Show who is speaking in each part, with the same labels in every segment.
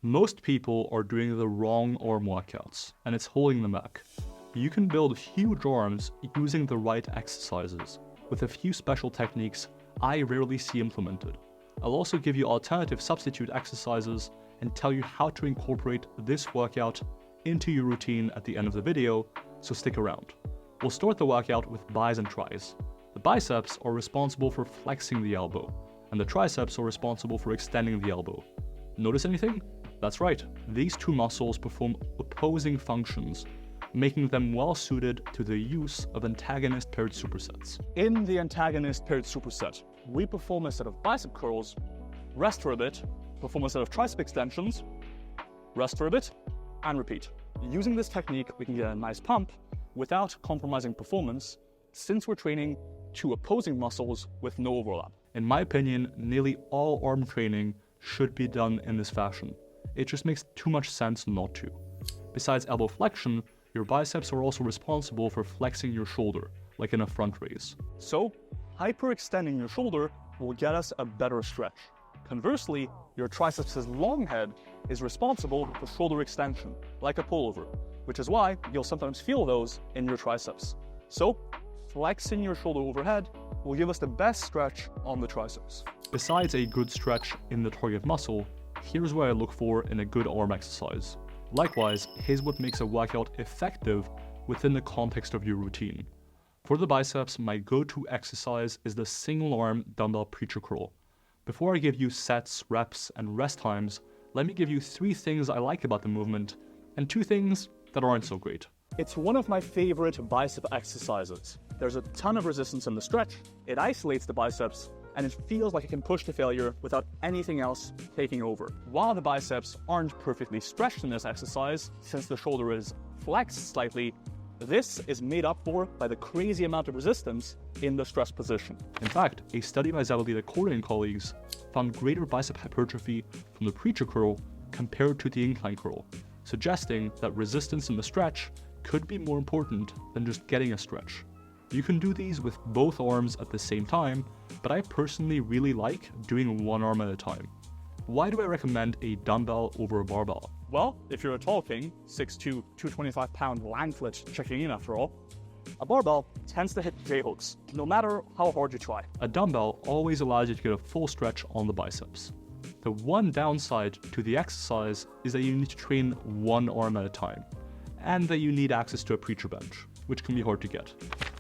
Speaker 1: Most people are doing the wrong arm workouts, and it's holding them back. You can build huge arms using the right exercises, with a few special techniques I rarely see implemented. I'll also give you alternative substitute exercises and tell you how to incorporate this workout into your routine at the end of the video, so stick around. We'll start the workout with bis and tris. The biceps are responsible for flexing the elbow, and the triceps are responsible for extending the elbow. Notice anything? That's right, these two muscles perform opposing functions, making them well suited to the use of antagonist paired supersets.
Speaker 2: In the antagonist paired superset, we perform a set of bicep curls, rest for a bit, perform a set of tricep extensions, rest for a bit, and repeat. Using this technique, we can get a nice pump without compromising performance, since we're training two opposing muscles with no overlap.
Speaker 1: In my opinion, nearly all arm training should be done in this fashion. It just makes too much sense not to. Besides elbow flexion, your biceps are also responsible for flexing your shoulder, like in a front raise.
Speaker 2: So, hyperextending your shoulder will get us a better stretch. Conversely, your triceps' long head is responsible for shoulder extension, like a pullover, which is why you'll sometimes feel those in your triceps. So, flexing your shoulder overhead will give us the best stretch on the triceps.
Speaker 1: Besides a good stretch in the target muscle, here's what I look for in a good arm exercise. Likewise, here's what makes a workout effective within the context of your routine. For the biceps, my go-to exercise is the single arm dumbbell preacher curl. Before I give you sets, reps, and rest times, let me give you 3 things I like about the movement and 2 things that aren't so great.
Speaker 2: It's one of my favorite bicep exercises. There's a ton of resistance in the stretch, it isolates the biceps, and it feels like it can push to failure without anything else taking over. While the biceps aren't perfectly stretched in this exercise, since the shoulder is flexed slightly, this is made up for by the crazy amount of resistance in the stress position.
Speaker 1: In fact, a study by Zavalita Corey and colleagues found greater bicep hypertrophy from the preacher curl compared to the incline curl, suggesting that resistance in the stretch could be more important than just getting a stretch. You can do these with both arms at the same time, but I personally really like doing one arm at a time. Why do I recommend a dumbbell over a barbell?
Speaker 2: Well, if you're a tall king, 6'2", 225-pound langlet checking in after all, a barbell tends to hit J-hooks, no matter how hard you try.
Speaker 1: A dumbbell always allows you to get a full stretch on the biceps. The one downside to the exercise is that you need to train one arm at a time, and that you need access to a preacher bench, which can be hard to get.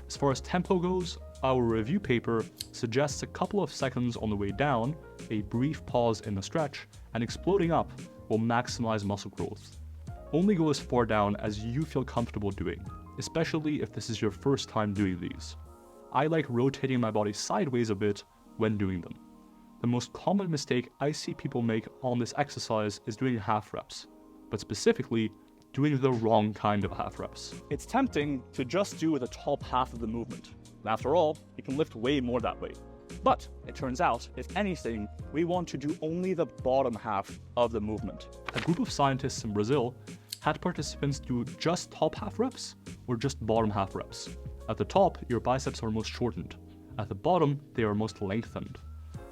Speaker 1: As far as tempo goes, our review paper suggests a couple of seconds on the way down, a brief pause in the stretch, and exploding up will maximize muscle growth. Only go as far down as you feel comfortable doing, especially if this is your first time doing these. I like rotating my body sideways a bit when doing them. The most common mistake I see people make on this exercise is doing half reps, but specifically, doing the wrong kind of half reps.
Speaker 2: It's tempting to just do the top half of the movement. After all, you can lift way more that way. But it turns out, if anything, we want to do only the bottom half of the movement.
Speaker 1: A group of scientists in Brazil had participants do just top half reps or just bottom half reps. At the top, your biceps are most shortened. At the bottom, they are most lengthened.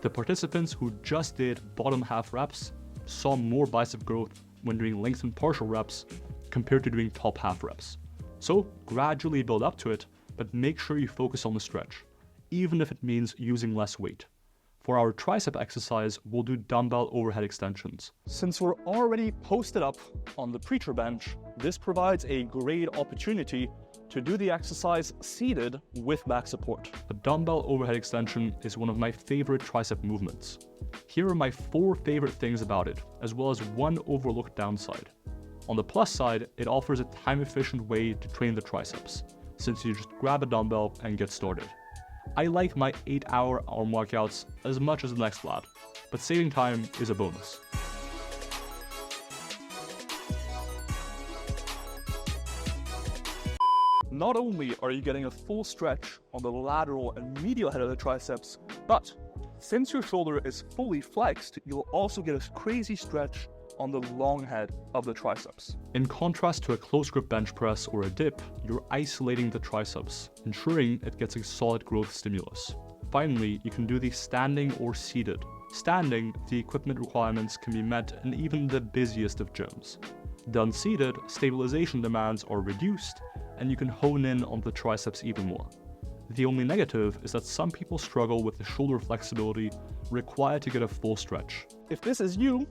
Speaker 1: The participants who just did bottom half reps saw more bicep growth when doing lengthened partial reps compared to doing top half reps. So gradually build up to it, but make sure you focus on the stretch, even if it means using less weight. For our tricep exercise, we'll do dumbbell overhead extensions.
Speaker 2: Since we're already posted up on the preacher bench, this provides a great opportunity to do the exercise seated with back support.
Speaker 1: A dumbbell overhead extension is one of my favorite tricep movements. Here are my 4 favorite things about it, as well as one overlooked downside. On the plus side, it offers a time-efficient way to train the triceps, since you just grab a dumbbell and get started. I like my 8-hour arm workouts as much as the next lad, but saving time is a bonus.
Speaker 2: Not only are you getting a full stretch on the lateral and medial head of the triceps, but since your shoulder is fully flexed, you'll also get a crazy stretch on the long head of the triceps.
Speaker 1: In contrast to a close grip bench press or a dip, you're isolating the triceps, ensuring it gets a solid growth stimulus. Finally, you can do these standing or seated, Standing, the equipment requirements can be met in even the busiest of gyms. Done seated, stabilization demands are reduced, and you can hone in on the triceps even more. The only negative is that some people struggle with the shoulder flexibility required to get a full stretch.
Speaker 2: If this is you,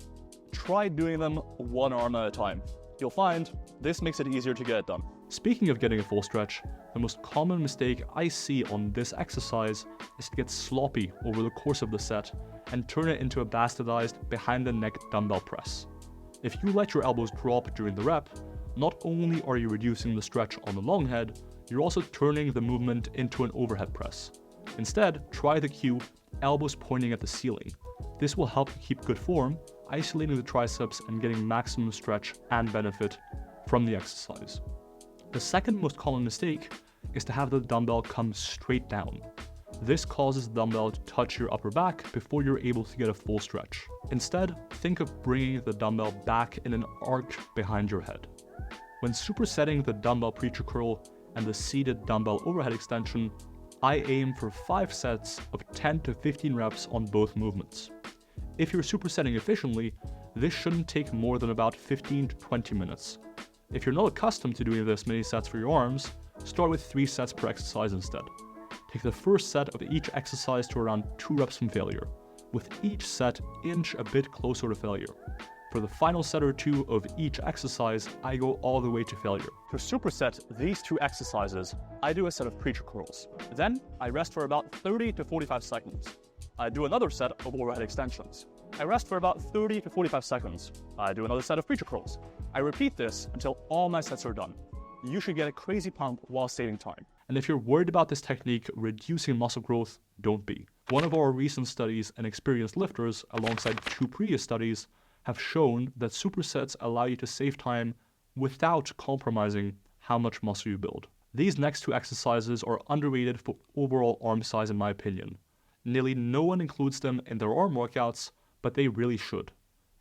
Speaker 2: try doing them one arm at a time. You'll find this makes it easier to get it done.
Speaker 1: Speaking of getting a full stretch, the most common mistake I see on this exercise is to get sloppy over the course of the set and turn it into a bastardized behind the neck dumbbell press. If you let your elbows drop during the rep, not only are you reducing the stretch on the long head, you're also turning the movement into an overhead press. Instead, try the cue, elbows pointing at the ceiling. This will help you keep good form, isolating the triceps and getting maximum stretch and benefit from the exercise. The second most common mistake is to have the dumbbell come straight down. This causes the dumbbell to touch your upper back before you're able to get a full stretch. Instead, think of bringing the dumbbell back in an arc behind your head. When supersetting the dumbbell preacher curl and the seated dumbbell overhead extension, I aim for 5 sets of 10 to 15 reps on both movements. If you're supersetting efficiently, this shouldn't take more than about 15 to 20 minutes. If you're not accustomed to doing this many sets for your arms, start with 3 sets per exercise instead. Take the first set of each exercise to around 2 reps from failure, with each set inch a bit closer to failure. For the final set or 2 of each exercise, I go all the way to failure.
Speaker 2: To superset these 2 exercises, I do a set of preacher curls. Then, I rest for about 30 to 45 seconds. I do another set of overhead extensions. I rest for about 30 to 45 seconds. I do another set of preacher curls. I repeat this until all my sets are done. You should get a crazy pump while saving time.
Speaker 1: And if you're worried about this technique reducing muscle growth, don't be. One of our recent studies and experienced lifters, alongside 2 previous studies, have shown that supersets allow you to save time without compromising how much muscle you build. These next 2 exercises are underrated for overall arm size in my opinion. Nearly no one includes them in their arm workouts, but they really should.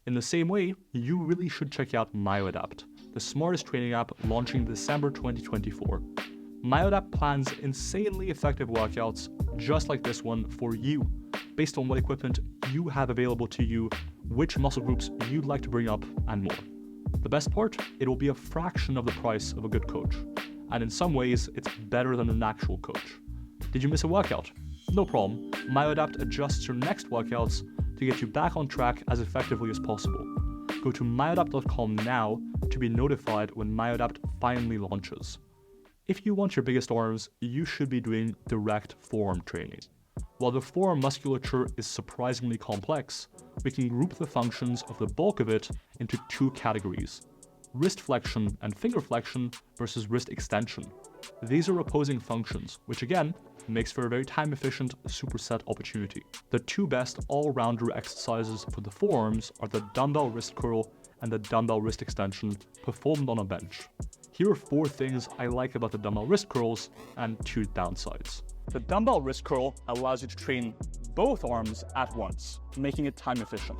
Speaker 1: In the same way, you really should check out MyoAdapt, the smartest training app launching December 2024. MyoAdapt plans insanely effective workouts just like this one for you, based on what equipment you have available to you, which muscle groups you'd like to bring up, and more. The best part? It will be a fraction of the price of a good coach. And in some ways, it's better than an actual coach. Did you miss a workout? No problem. MyoAdapt adjusts your next workouts to get you back on track as effectively as possible. Go to myoadapt.com now to be notified when MyoAdapt finally launches. If you want your biggest arms, you should be doing direct forearm training. While the forearm musculature is surprisingly complex, we can group the functions of the bulk of it into 2 categories: wrist flexion and finger flexion versus wrist extension. These are opposing functions, which again, makes for a very time-efficient superset opportunity. The 2 best all-rounder exercises for the forearms are the dumbbell wrist curl and the dumbbell wrist extension performed on a bench. Here are 4 things I like about the dumbbell wrist curls and 2 downsides.
Speaker 2: The dumbbell wrist curl allows you to train both arms at once, making it time efficient.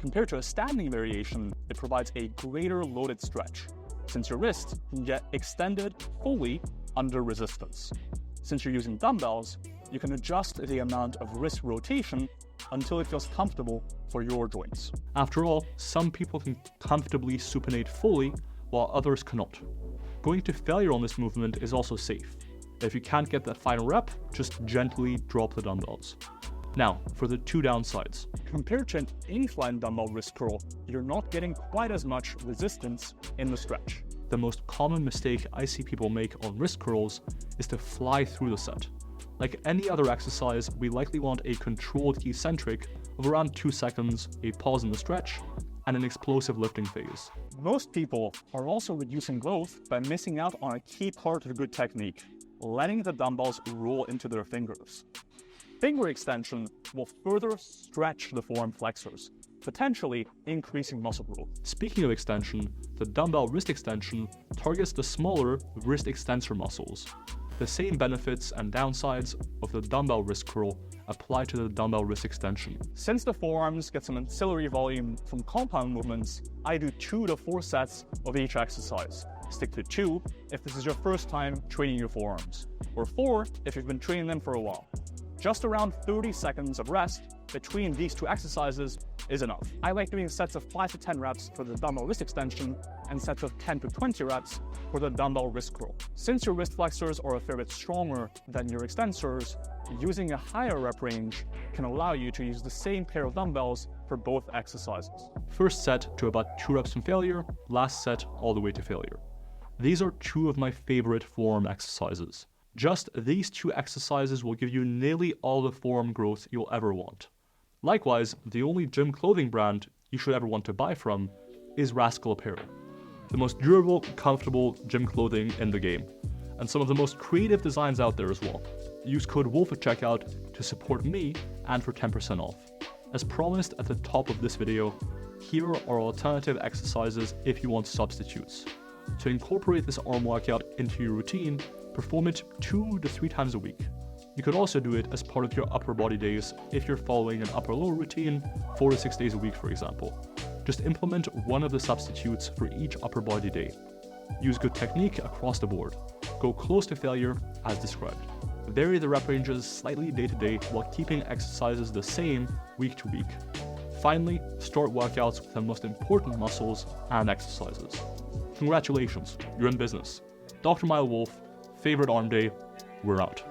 Speaker 2: Compared to a standing variation, it provides a greater loaded stretch, since your wrist can get extended fully under resistance. Since you're using dumbbells, you can adjust the amount of wrist rotation until it feels comfortable for your joints.
Speaker 1: After all, some people can comfortably supinate fully, while others cannot. Going to failure on this movement is also safe. If you can't get that final rep, just gently drop the dumbbells. Now, for the 2 downsides.
Speaker 2: Compared to an incline dumbbell wrist curl, you're not getting quite as much resistance in the stretch.
Speaker 1: The most common mistake I see people make on wrist curls is to fly through the set. Like any other exercise, we likely want a controlled eccentric of around 2 seconds, a pause in the stretch, and an explosive lifting phase.
Speaker 2: Most people are also reducing growth by missing out on a key part of a good technique, letting the dumbbells roll into their fingers. Finger extension will further stretch the forearm flexors, potentially increasing muscle growth.
Speaker 1: Speaking of extension, the dumbbell wrist extension targets the smaller wrist extensor muscles. The same benefits and downsides of the dumbbell wrist curl apply to the dumbbell wrist extension.
Speaker 2: Since the forearms get some ancillary volume from compound movements, I do 2 to 4 sets of each exercise. Stick to 2 if this is your first time training your forearms, or 4 if you've been training them for a while. Just around 30 seconds of rest between these two exercises is enough. I like doing sets of 5 to 10 reps for the dumbbell wrist extension and sets of 10 to 20 reps for the dumbbell wrist curl. Since your wrist flexors are a fair bit stronger than your extensors, using a higher rep range can allow you to use the same pair of dumbbells for both exercises.
Speaker 1: First set to about 2 reps from failure, last set all the way to failure. These are 2 of my favorite forearm exercises. Just these 2 exercises will give you nearly all the forearm growth you'll ever want. Likewise, the only gym clothing brand you should ever want to buy from is Rascal Apparel, the most durable, comfortable gym clothing in the game, and some of the most creative designs out there as well. Use code WOLF at checkout to support me and for 10% off. As promised at the top of this video, here are alternative exercises if you want substitutes. To incorporate this arm workout into your routine, perform it 2 to 3 times a week. You could also do it as part of your upper body days if you're following an upper-lower routine 4 to 6 days a week, for example. Just implement one of the substitutes for each upper body day. Use good technique across the board. Go close to failure as described. Vary the rep ranges slightly day to day while keeping exercises the same week to week. Finally, start workouts with the most important muscles and exercises. Congratulations, you're in business. Dr. Milo Wolf, favorite arm day, we're out.